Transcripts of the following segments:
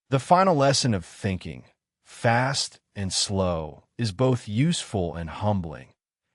The final lesson of thinking, fast and slow, is both useful and humbling.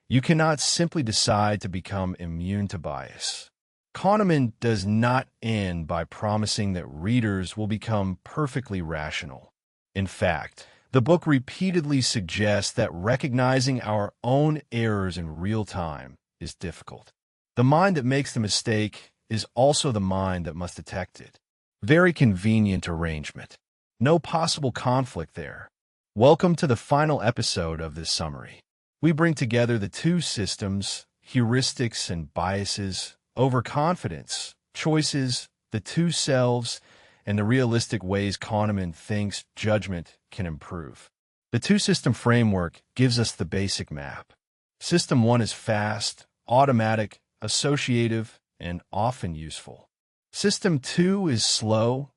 You cannot simply decide to become immune to bias. Kahneman does not end by promising that readers will become perfectly rational. In fact, the book repeatedly suggests that recognizing our own errors in real time is difficult. The mind that makes the mistake is also the mind that must detect it. Very convenient arrangement. No possible conflict there. Welcome to the final episode of this summary. We bring together the two systems, heuristics and biases, overconfidence, choices, the two selves, and the realistic ways Kahneman thinks judgment can improve. The two-system framework gives us the basic map. System 1 is fast, automatic, associative, and often useful. System 2 is slow,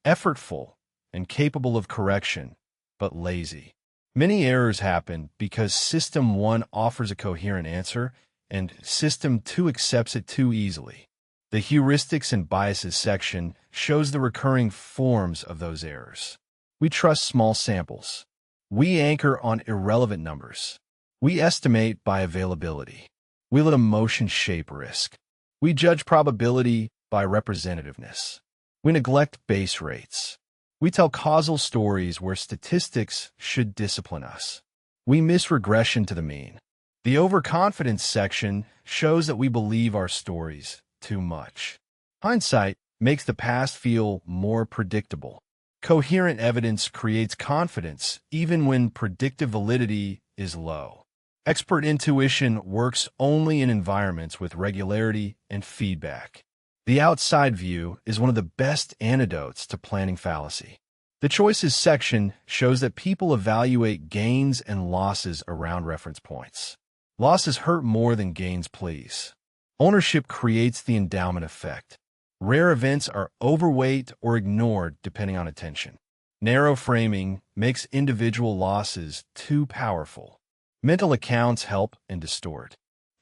effortful, and capable of correction, but lazy. Many errors happen because System 1 offers a coherent answer and System 2 accepts it too easily. The heuristics and biases section shows the recurring forms of those errors. We trust small samples. We anchor on irrelevant numbers. We estimate by availability. We let emotion shape risk. We judge probability by representativeness. We neglect base rates. We tell causal stories where statistics should discipline us. We miss regression to the mean. The overconfidence section shows that we believe our stories too much. Hindsight makes the past feel more predictable. Coherent evidence creates confidence even when predictive validity is low. Expert intuition works only in environments with regularity and feedback. The outside view is one of the best antidotes to planning fallacy. The choices section shows that people evaluate gains and losses around reference points. Losses hurt more than gains please. Ownership creates the endowment effect. Rare events are overweight or ignored depending on attention. Narrow framing makes individual losses too powerful. Mental accounts help and distort.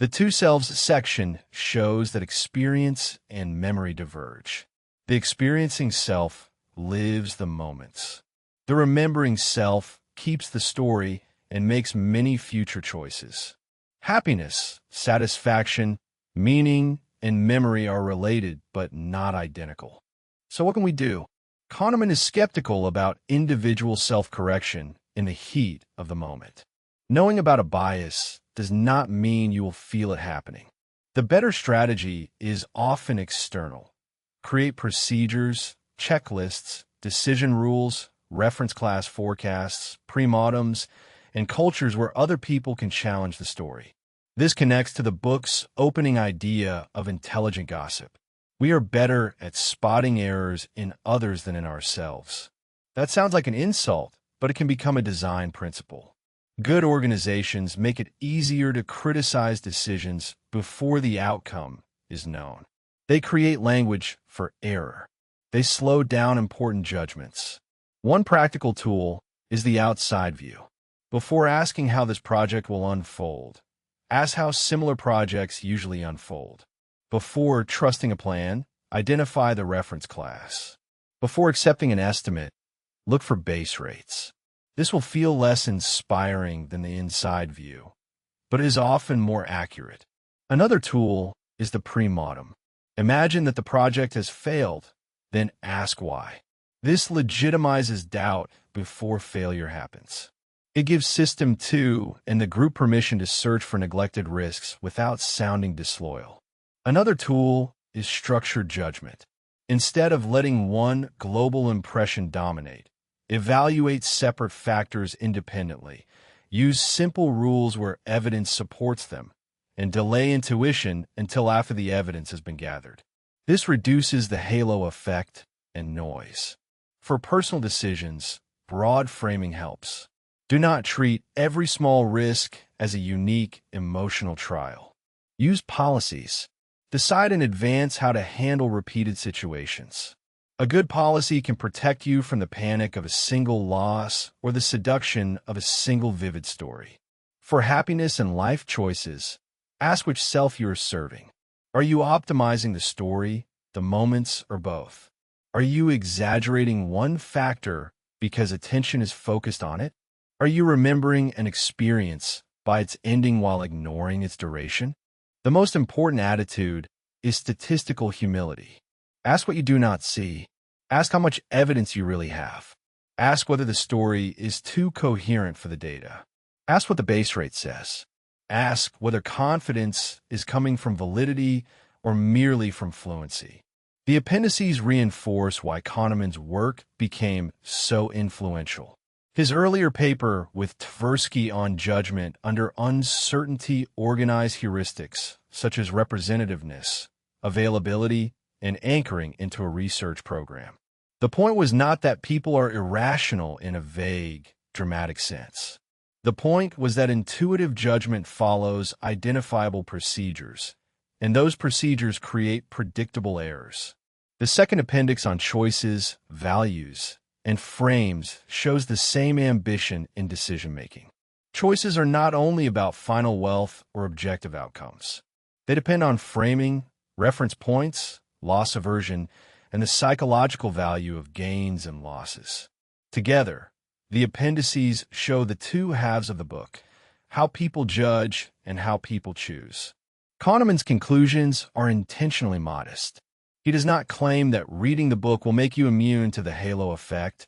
The two selves section shows that experience and memory diverge. The experiencing self lives the moments. The remembering self keeps the story and makes many future choices. Happiness, satisfaction, meaning, and memory are related but not identical. So what can we do? Kahneman is skeptical about individual self-correction in the heat of the moment. Knowing about a bias does not mean you will feel it happening. The better strategy is often external. Create procedures, checklists, decision rules, reference class forecasts, premortems, and cultures where other people can challenge the story. This connects to the book's opening idea of intelligent gossip. We are better at spotting errors in others than in ourselves. That sounds like an insult, but it can become a design principle. Good organizations make it easier to criticize decisions before the outcome is known. They create language for error. They slow down important judgments. One practical tool is the outside view. Before asking how this project will unfold, ask how similar projects usually unfold. Before trusting a plan, identify the reference class. Before accepting an estimate, look for base rates. This will feel less inspiring than the inside view, but is often more accurate. Another tool is the premortem. Imagine that the project has failed, then ask why. This legitimizes doubt before failure happens. It gives System 2 and the group permission to search for neglected risks without sounding disloyal. Another tool is structured judgment. Instead of letting one global impression dominate, evaluate separate factors independently, use simple rules where evidence supports them, and delay intuition until after the evidence has been gathered. This reduces the halo effect and noise. For personal decisions, broad framing helps. Do not treat every small risk as a unique emotional trial. Use policies. Decide in advance how to handle repeated situations. A good policy can protect you from the panic of a single loss or the seduction of a single vivid story. For happiness and life choices, ask which self you are serving. Are you optimizing the story, the moments, or both? Are you exaggerating one factor because attention is focused on it? Are you remembering an experience by its ending while ignoring its duration? The most important attitude is statistical humility. Ask what you do not see. Ask how much evidence you really have. Ask whether the story is too coherent for the data. Ask what the base rate says. Ask whether confidence is coming from validity or merely from fluency. The appendices reinforce why Kahneman's work became so influential. His earlier paper with Tversky on judgment under uncertainty organized heuristics such as representativeness, availability, and anchoring into a research program. The point was not that people are irrational in a vague, dramatic sense. The point was that intuitive judgment follows identifiable procedures, and those procedures create predictable errors. The second appendix on choices, values, and frames shows the same ambition in decision-making. Choices are not only about final wealth or objective outcomes. They depend on framing, reference points, loss aversion, and the psychological value of gains and losses. Together, the appendices show the two halves of the book, how people judge and how people choose. Kahneman's conclusions are intentionally modest. He does not claim that reading the book will make you immune to the halo effect,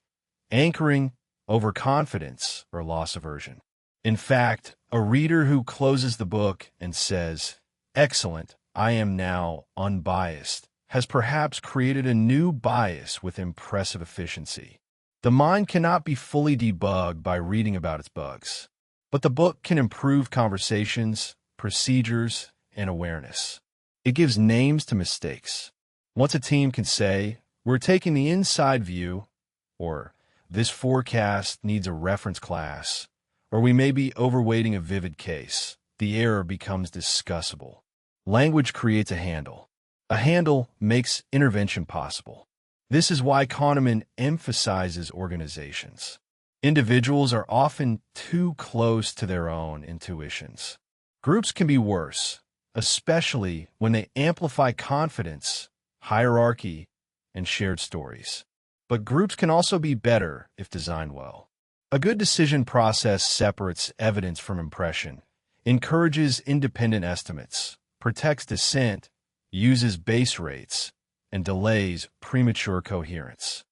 anchoring, overconfidence, or loss aversion. In fact, a reader who closes the book and says, "Excellent, I am now unbiased," has perhaps created a new bias with impressive efficiency. The mind cannot be fully debugged by reading about its bugs, but the book can improve conversations, procedures, and awareness. It gives names to mistakes. Once a team can say, "We're taking the inside view," or "This forecast needs a reference class," or "We may be overweighting a vivid case," the error becomes discussable. Language creates a handle. A handle makes intervention possible. This is why Kahneman emphasizes organizations. Individuals are often too close to their own intuitions. Groups can be worse, especially when they amplify confidence, hierarchy, and shared stories. But groups can also be better if designed well. A good decision process separates evidence from impression, encourages independent estimates, protects dissent, uses base rates, and delays premature coherence.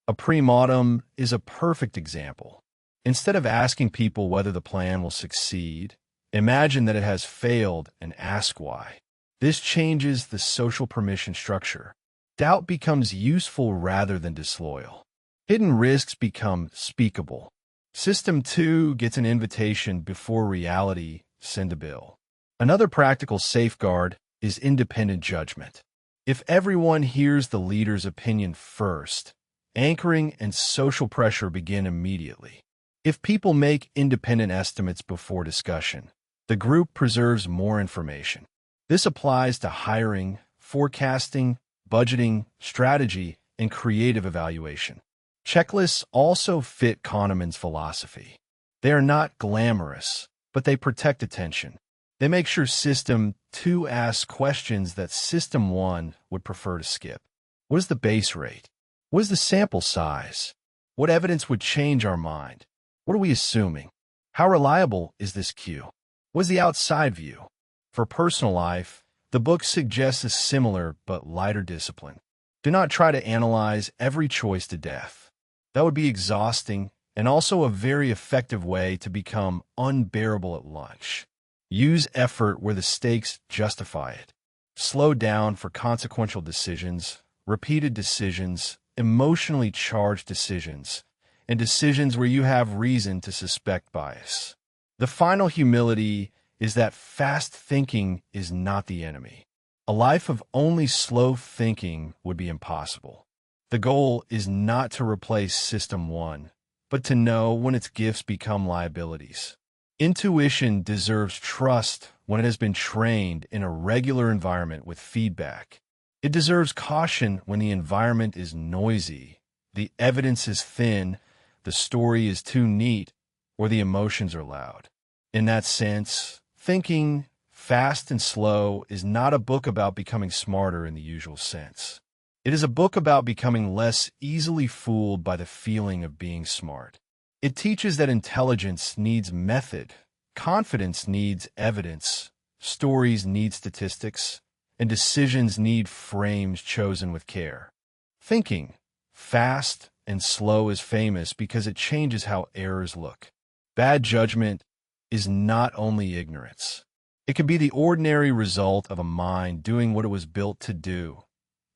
A premortem is a perfect example. Instead of asking people whether the plan will succeed, imagine that it has failed and ask why. This changes the social permission structure. Doubt becomes useful rather than disloyal. Hidden risks become speakable. System 2 gets an invitation before reality send a bill. Another practical safeguard is independent judgment. If everyone hears the leader's opinion first, anchoring and social pressure begin immediately. If people make independent estimates before discussion, the group preserves more information. This applies to hiring, forecasting, budgeting, strategy, and creative evaluation. Checklists also fit Kahneman's philosophy. They are not glamorous, but they protect attention. They make sure System 2 asks questions that System 1 would prefer to skip. What is the base rate? What is the sample size? What evidence would change our mind? What are we assuming? How reliable is this cue? What is the outside view? For personal life, the book suggests a similar but lighter discipline. Do not try to analyze every choice to death. That would be exhausting and also a very effective way to become unbearable at lunch. Use effort where the stakes justify it. Slow down for consequential decisions, repeated decisions, emotionally charged decisions, and decisions where you have reason to suspect bias. The final humility is that fast thinking is not the enemy. A life of only slow thinking would be impossible. The goal is not to replace System 1, but to know when its gifts become liabilities. Intuition deserves trust when it has been trained in a regular environment with feedback. It deserves caution when the environment is noisy, the evidence is thin, the story is too neat, or the emotions are loud. In that sense, Thinking Fast and Slow is not a book about becoming smarter in the usual sense. It is a book about becoming less easily fooled by the feeling of being smart. It teaches that intelligence needs method, confidence needs evidence, stories need statistics, and decisions need frames chosen with care. Thinking fast and slow is famous because it changes how errors look. Bad judgment is not only ignorance. It can be the ordinary result of a mind doing what it was built to do.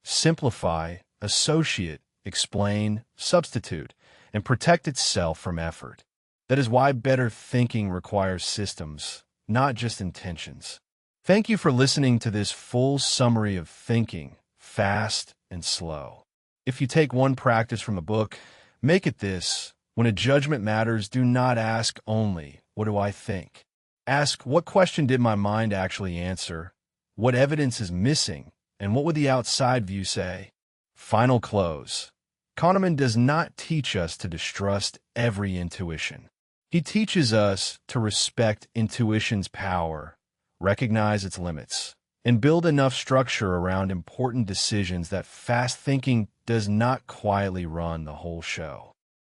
Simplify, associate, explain, substitute, and protect itself from effort. That is why better thinking requires systems, not just intentions. Thank you for listening to this full summary of thinking, fast and slow. If you take one practice from the book, make it this: when a judgment matters, do not ask only, "What do I think?" Ask, "What question did my mind actually answer? What evidence is missing? And what would the outside view say?" Final close. Kahneman does not teach us to distrust every intuition. He teaches us to respect intuition's power, recognize its limits, and build enough structure around important decisions that fast thinking does not quietly run the whole show.